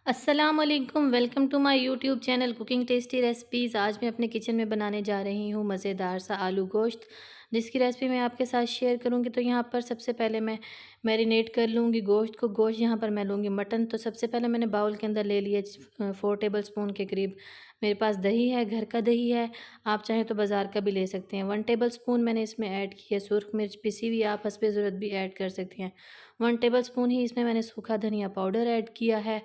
अस्सलाम वालेकुम, welcome to my YouTube channel cooking tasty recipes. आज मैं अपने किचन में बनाने जा रही हूँ मज़ेदार सा आलू गोश्त, जिसकी रेसिपी मैं आपके साथ शेयर करूँगी। तो यहाँ पर सबसे पहले मैं मैरिनेट कर लूँगी गोश्त को। गोश्त यहाँ पर मैं लूँगी मटन। तो सबसे पहले मैंने बाउल के अंदर ले लिया 4 टेबल स्पून के करीब मेरे पास दही है, घर का दही है। आप चाहें तो बाज़ार का भी ले सकते हैं। 1 टेबल स्पून मैंने इसमें ऐड की है सुर्ख मिर्च पिसी हुई, आप हस्बे ज़रूरत भी ऐड कर सकती हैं। 1 टेबल स्पून ही इसमें मैंने सूखा धनिया पाउडर ऐड किया है।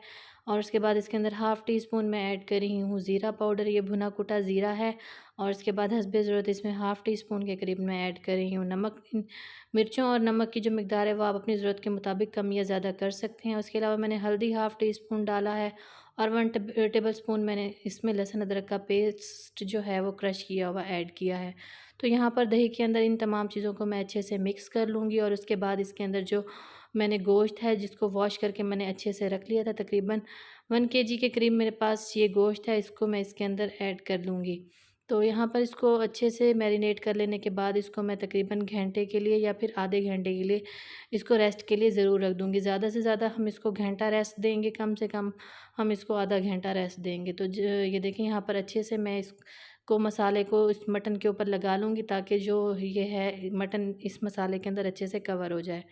और उसके बाद इसके अंदर हाफ़ टी स्पून मैं ऐड कर रही हूँ ज़ीरा पाउडर, ये भुना कुटा ज़ीरा है। और उसके बाद हस्बे ज़रूरत इसमें हाफ़ टी स्पून के करीब मैं ऐड कर रही हूँ नमक। इन मिर्चों और नमक की जो मिकदार है वो आप अपनी ज़रूरत के मुताबिक कम या ज़्यादा कर सकते हैं। उसके अलावा मैंने हल्दी हाफ़ टी स्पून डाला है। और 1 टेबल स्पून मैंने इसमें लहसुन अदरक का पेस्ट जो है वो क्रश किया हुआ ऐड किया है। तो यहाँ पर दही के अंदर इन तमाम चीज़ों को मैं अच्छे से मिक्स कर लूँगी। और उसके बाद इसके अंदर जो मैंने गोश्त है जिसको वॉश करके मैंने अच्छे से रख लिया था, तकरीबन 1 केजी के करीब मेरे पास ये गोश्त है, इसको मैं इसके अंदर ऐड कर लूँगी। तो यहाँ पर इसको अच्छे से मैरिनेट कर लेने के बाद इसको मैं तकरीबन घंटे के लिए या फिर आधे घंटे के लिए इसको रेस्ट के लिए ज़रूर रख दूँगी। ज़्यादा से ज़्यादा हम इसको घंटा रेस्ट देंगे, कम से कम हम इसको आधा घंटा रेस्ट देंगे। तो ये देखिए यहाँ पर अच्छे से मैं इसको मसाले को इस मटन के ऊपर लगा लूँगी, ताकि जो ये है मटन इस मसाले के अंदर अच्छे से कवर हो जाए।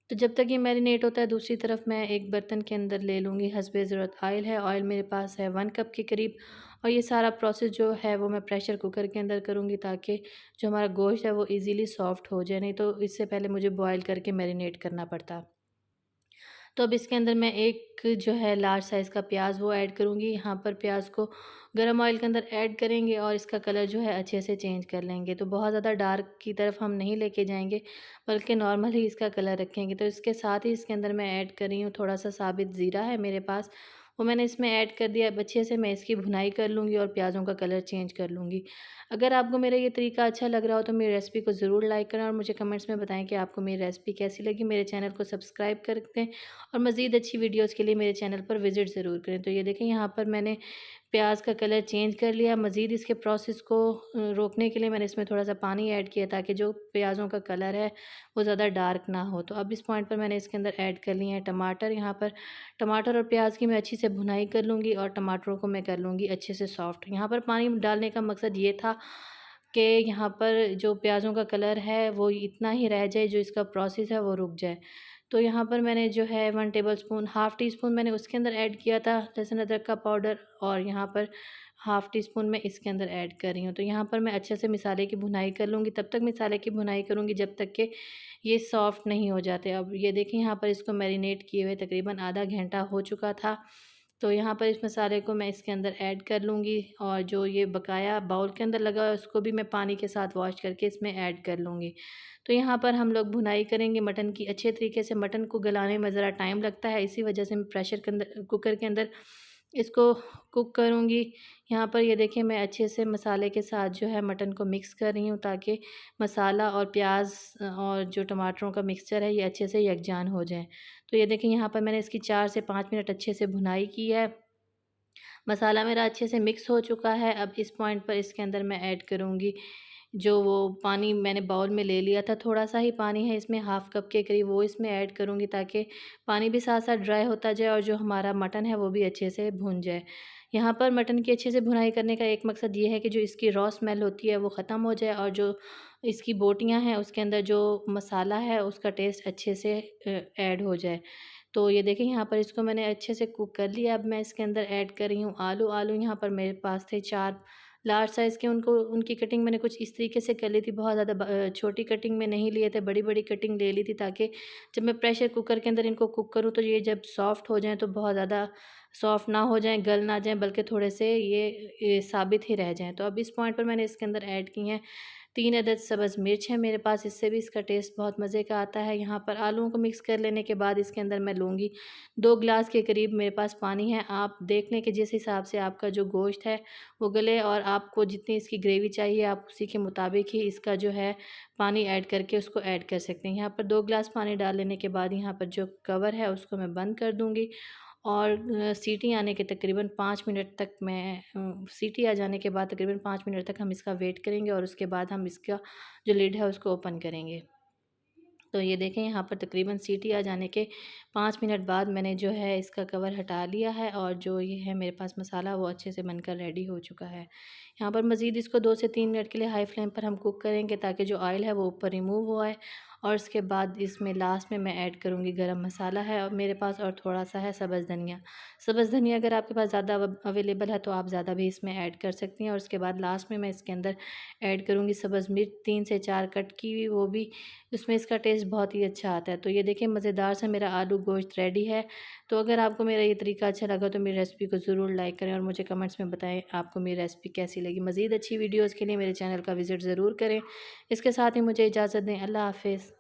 तो जब तक ये मैरिनेट होता है, दूसरी तरफ मैं एक बर्तन के अंदर ले लूँगी हस्बे ज़रूरत ऑयल है। ऑयल मेरे पास है 1 कप के करीब। और ये सारा प्रोसेस जो है वो मैं प्रेशर कुकर के अंदर करूँगी, ताकि जो हमारा गोश्त है वो ईज़िली सॉफ्ट हो जाए, नहीं तो इससे पहले मुझे बॉयल करके मैरिनेट करना पड़ता। तो अब इसके अंदर मैं एक जो है लार्ज साइज़ का प्याज वो ऐड करूँगी। यहाँ पर प्याज को गरम ऑयल के अंदर ऐड करेंगे और इसका कलर जो है अच्छे से चेंज कर लेंगे। तो बहुत ज़्यादा डार्क की तरफ हम नहीं लेके जाएंगे, बल्कि नॉर्मल ही इसका कलर रखेंगे। तो इसके साथ ही इसके अंदर मैं ऐड कर रही हूँ थोड़ा सा साबित ज़ीरा है मेरे पास, वो मैंने इसमें ऐड कर दिया। अब अच्छे से मैं इसकी भुनाई कर लूँगी और प्याज़ों का कलर चेंज कर लूँगी। अगर आपको मेरा ये तरीका अच्छा लग रहा हो तो मेरी रेसिपी को ज़रूर लाइक करें और मुझे कमेंट्स में बताएं कि आपको मेरी रेसिपी कैसी लगी। मेरे चैनल को सब्सक्राइब कर दें और मज़ीद अच्छी वीडियोज़ के लिए मेरे चैनल पर विज़िट ज़रूर करें। तो ये देखें यहाँ पर मैंने प्याज का कलर चेंज कर लिया। मज़ीद इसके प्रोसेस को रोकने के लिए मैंने इसमें थोड़ा-सा पानी ऐड किया, ताकि जो प्याज़ों का कलर है वो ज़्यादा डार्क ना हो। तो अब इस पॉइंट पर मैंने इसके अंदर ऐड कर लिए हैं टमाटर। यहाँ पर टमाटर और प्याज की मैं अच्छी से भुनाई कर लूँगी और टमाटरों को मैं कर लूँगी अच्छे से सॉफ्ट। यहाँ पर पानी डालने का मकसद ये था कि यहाँ पर जो प्याज़ों का कलर है वो इतना ही रह जाए, जो इसका प्रोसेस है वो रुक जाए। तो यहाँ पर मैंने जो है 1 table spoon half tea spoon मैंने उसके अंदर ऐड किया था लहसुन अदरक का पाउडर, और यहाँ पर हाफ़ टी स्पून मैं इसके अंदर ऐड कर रही हूँ। तो यहाँ पर मैं अच्छे से मसाले की भुनाई कर लूँगी, तब तक मसाले की भुनाई करूँगी जब तक कि ये सॉफ्ट नहीं हो जाते। अब ये देखिए यहाँ पर इसको मैरिनेट किए हुए तकरीबन आधा घंटा हो चुका था। तो यहाँ पर इस मसाले को मैं इसके अंदर ऐड कर लूँगी, और जो ये बकाया बाउल के अंदर लगा है उसको भी मैं पानी के साथ वॉश करके इसमें ऐड कर लूँगी। तो यहाँ पर हम लोग भुनाई करेंगे मटन की अच्छे तरीके से। मटन को गलाने में ज़रा टाइम लगता है, इसी वजह से मैं प्रेशर के अंदर कुकर के अंदर इसको कुक करूँगी। यहाँ पर ये देखिए मैं अच्छे से मसाले के साथ जो है मटन को मिक्स कर रही हूँ, ताकि मसाला और प्याज़ और जो टमाटरों का मिक्सचर है ये अच्छे से यकजान हो जाए। तो ये देखिए यहाँ पर मैंने इसकी 4 से 5 मिनट अच्छे से भुनाई की है। मसाला मेरा अच्छे से मिक्स हो चुका है। अब इस पॉइंट पर इसके अंदर मैं ऐड करूँगी जो वो पानी मैंने बाउल में ले लिया था, थोड़ा-सा ही पानी है इसमें, हाफ़ कप के करीब, वो इसमें ऐड करूँगी, ताकि पानी भी साथ-साथ ड्राई होता जाए और जो हमारा मटन है वो भी अच्छे से भुन जाए। यहाँ पर मटन की अच्छे से भुनाई करने का एक मकसद ये है कि जो इसकी रॉ स्मेल होती है वो ख़त्म हो जाए, और जो इसकी बोटियाँ हैं उसके अंदर जो मसाला है उसका टेस्ट अच्छे से ऐड हो जाए। तो ये देखिए यहाँ पर इसको मैंने अच्छे से कुक कर लिया। अब मैं इसके अंदर ऐड कर रही हूँ आलू। आलू यहाँ पर मेरे पास थे 4 लार्ज साइज़ के, उनको उनकी कटिंग मैंने कुछ इस तरीके से कर ली थी, बहुत ज़्यादा छोटी कटिंग में नहीं लिए थे, बड़ी-बड़ी कटिंग ले ली थी, ताकि जब मैं प्रेशर कुकर के अंदर इनको कुक करूँ तो ये जब सॉफ्ट हो जाएँ तो बहुत ज़्यादा सॉफ्ट ना हो जाएँ, गल ना जाएँ, बल्कि थोड़े से ये साबित ही रह जाएँ। तो अब इस पॉइंट पर मैंने इसके अंदर ऐड की हैं 3 अदद सब्ज़ मिर्च है मेरे पास, इससे भी इसका टेस्ट बहुत मज़े का आता है। यहाँ पर आलूओं को मिक्स कर लेने के बाद इसके अंदर मैं लूँगी 2 गिलास के करीब मेरे पास पानी है। आप देख लें कि जिस हिसाब से आपका जो गोश्त है वो गले, और आपको जितनी इसकी ग्रेवी चाहिए आप उसी के मुताबिक ही इसका जो है पानी ऐड करके उसको ऐड कर सकते हैं। यहाँ पर 2 गिलास पानी डाल लेने के बाद यहाँ पर जो कवर है उसको मैं बंद कर दूँगी, और सीटी आने के तकरीबन 5 मिनट तक मैं सीटी आ जाने के बाद तकरीबन 5 मिनट तक हम इसका वेट करेंगे, और उसके बाद हम इसका जो लिड है उसको ओपन करेंगे। तो ये देखें यहाँ पर तकरीबन सीटी आ जाने के 5 मिनट बाद मैंने जो है इसका कवर हटा लिया है और जो ये है मेरे पास मसाला वो अच्छे से बनकर रेडी हो चुका है। यहाँ पर मज़ीद इसको 2 से 3 मिनट के लिए हाई फ्लेम पर हम कुक करेंगे ताकि जो ऑयल है वो ऊपर रिमूव हो आए। और उसके बाद इसमें लास्ट में मैं ऐड करूँगी गरम मसाला है और मेरे पास और थोड़ा सा है सब्ज़ धनिया। सब्ज़ धनिया अगर आपके पास ज़्यादा अवेलेबल है तो आप ज़्यादा भी इसमें ऐड कर सकती हैं। और उसके बाद लास्ट में मैं इसके अंदर ऐड करूँगी सब्ज़ मिर्च 3 से 4 कट की हुई, वो भी उसमें इसका टेस्ट बहुत ही अच्छा आता है। तो ये देखिए मज़ेदार सा मेरा आलू गोश्त रेडी है। तो अगर आपको मेरा ये तरीका अच्छा लगा तो मेरी रेसिपी को ज़रूर लाइक करें और मुझे कमेंट्स में बताएं आपको मेरी रेसिपी कैसी लगी। मज़ीद अच्छी वीडियोज़ के लिए मेरे चैनल का विज़िट ज़रूर करें। इसके साथ ही मुझे इजाज़त दें। अल्लाह हाफ़िज़।